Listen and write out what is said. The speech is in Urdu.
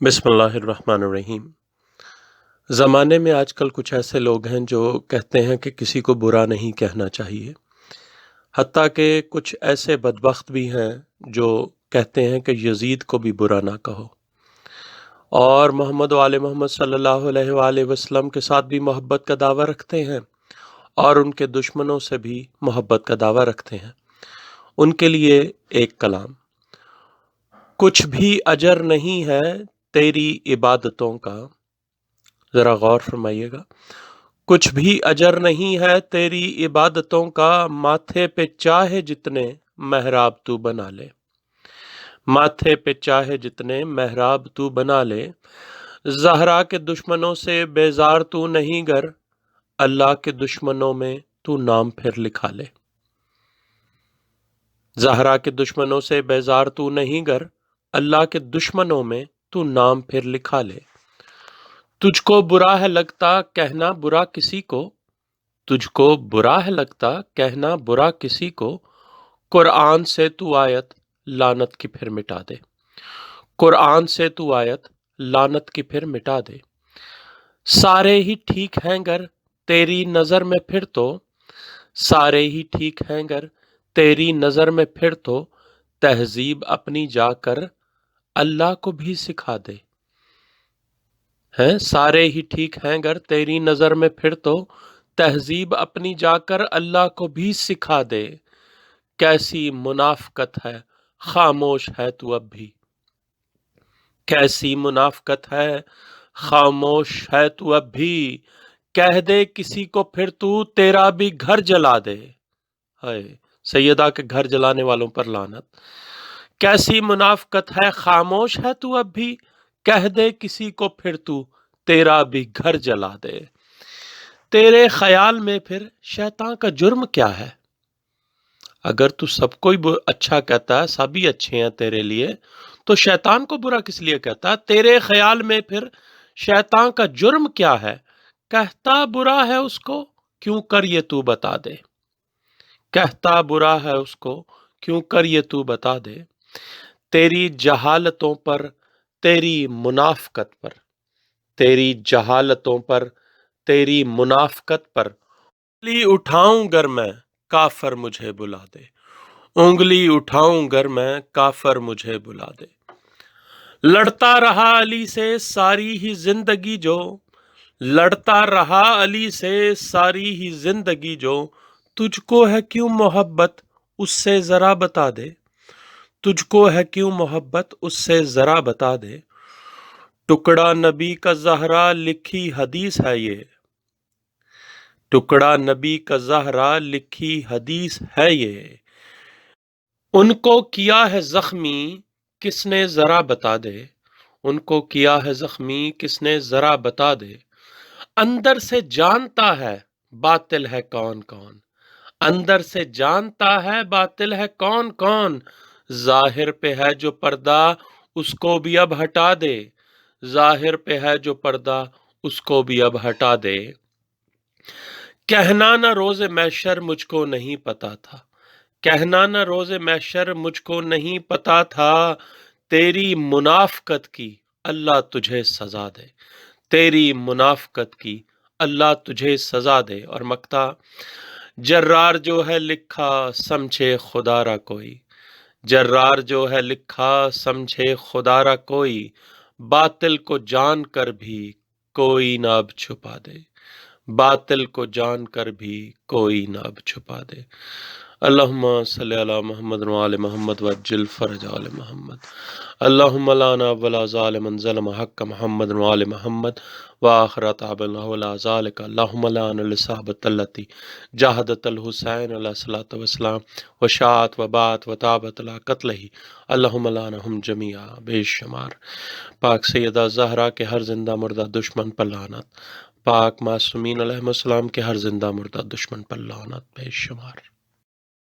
بسم اللہ الرحمن الرحیم۔ زمانے میں آج کل کچھ ایسے لوگ ہیں جو کہتے ہیں کہ کسی کو برا نہیں کہنا چاہیے، حتیٰ کہ کچھ ایسے بدبخت بھی ہیں جو کہتے ہیں کہ یزید کو بھی برا نہ کہو، اور محمد و آل محمد صلی اللہ علیہ وآلہ وسلم کے ساتھ بھی محبت کا دعویٰ رکھتے ہیں اور ان کے دشمنوں سے بھی محبت کا دعویٰ رکھتے ہیں۔ ان کے لیے ایک کلام: کچھ بھی اجر نہیں ہے تیری عبادتوں کا، ذرا غور فرمائیے گا، کچھ بھی اجر نہیں ہے تیری عبادتوں کا، ماتھے پہ چاہے جتنے محراب تو بنا لے، ماتھے پہ چاہے جتنے محراب تو بنا لے، زہرا کے دشمنوں سے بیزار تو نہیں گر، اللہ کے دشمنوں میں تو نام پھر لکھا لے، زہرا کے دشمنوں سے بیزار تو نہیں گر، اللہ کے دشمنوں میں تو نام پھر لکھا لے۔ تجھ کو برا ہے لگتا کہنا برا کسی کو، تجھ کو برا ہے لگتا کہنا برا کسی کو، قرآن سے تو آیت لعنت کی پھر مٹا دے، قرآن سے تو آیت لعنت کی پھر مٹا دے۔ سارے ہی ٹھیک ہیں گر تیری نظر میں پھر تو، سارے ہی ٹھیک ہیں گر تیری نظر میں پھر تو، تہذیب اپنی جا کر اللہ کو بھی سکھا دے، ہیں سارے ہی ٹھیک ہیں گر تیری نظر میں پھر تو، تہذیب اپنی جا کر اللہ کو بھی سکھا دے۔ کیسی منافقت ہے خاموش ہے تو اب بھی، کیسی منافقت ہے خاموش ہے تو اب بھی، کہہ دے کسی کو پھر تو تیرا بھی گھر جلا دے، ہائے سیدہ کے گھر جلانے والوں پر لعنت۔ کیسی منافقت ہے خاموش ہے تو اب بھی، کہہ دے کسی کو پھر تو تیرا بھی گھر جلا دے۔ تیرے خیال میں پھر شیطان کا جرم کیا ہے؟ اگر تو سب کو ہی اچھا کہتا ہے، سبھی اچھے ہیں تیرے لیے، تو شیطان کو برا کس لیے کہتا ہے؟ تیرے خیال میں پھر شیطان کا جرم کیا ہے؟ کہتا برا ہے اس کو کیوں کر یہ تو بتا دے، کہتا برا ہے اس کو کیوں کر یہ تو بتا دے۔ تیری جہالتوں پر تیری منافقت پر، تیری جہالتوں پر تیری منافقت پر، انگلی اٹھاؤں گر میں کافر مجھے بلا دے، انگلی اٹھاؤں گر میں کافر مجھے بلا دے۔ لڑتا رہا علی سے ساری ہی زندگی جو، لڑتا رہا علی سے ساری ہی زندگی جو، تجھ کو ہے کیوں محبت اس سے ذرا بتا دے، تجھ کو ہے کیوں محبت اس سے ذرا بتا دے۔ ٹکڑا نبی کا زہرا لکھی حدیث ہے یہ، ٹکڑا نبی کا زہرا لکھی حدیث ہے یہ، ان کو کیا ہے زخمی کس نے ذرا بتا دے، ان کو کیا ہے زخمی کس نے ذرا بتا دے۔ اندر سے جانتا ہے باطل ہے کون کون، اندر سے جانتا ہے باطل ہے کون کون، ظاہر پہ ہے جو پردہ اس کو بھی اب ہٹا دے، ظاہر پہ ہے جو پردہ اس کو بھی اب ہٹا دے۔ کہنا نہ روز محشر مجھ کو نہیں پتا تھا، کہنا نہ روز محشر مجھ کو نہیں پتا تھا، تیری منافقت کی اللہ تجھے سزا دے، تیری منافقت کی اللہ تجھے سزا دے۔ اور مقطع: جرار جو ہے لکھا سمجھے خدا را کوئی، جرار جو ہے لکھا سمجھے خدا را کوئی، باطل کو جان کر بھی کوئی نہ اب چھپا دے، باطل کو جان کر بھی کوئی نہ اب چھپا دے۔ اللہم صلی علی محمد و آل محمد وعجل فرج آل محمد، اللہم لا ولا ظالما ظلم حق محمد و آل محمد وآخر تعبنا ولا ذالک، اللہم لعن الصحابۃ التی جاہدت الحسین علیہ الصلوۃ والسلام وشاعت وبات وتابت علی قتلہ، اللہم لعنہم جمیعا بے شمار۔ پاک سیدہ زہرا کے ہر زندہ مردہ دشمن پر لعنت، پاک معصومین علیہ السلام کے ہر زندہ مردہ دشمن پر لعنت بے شمار۔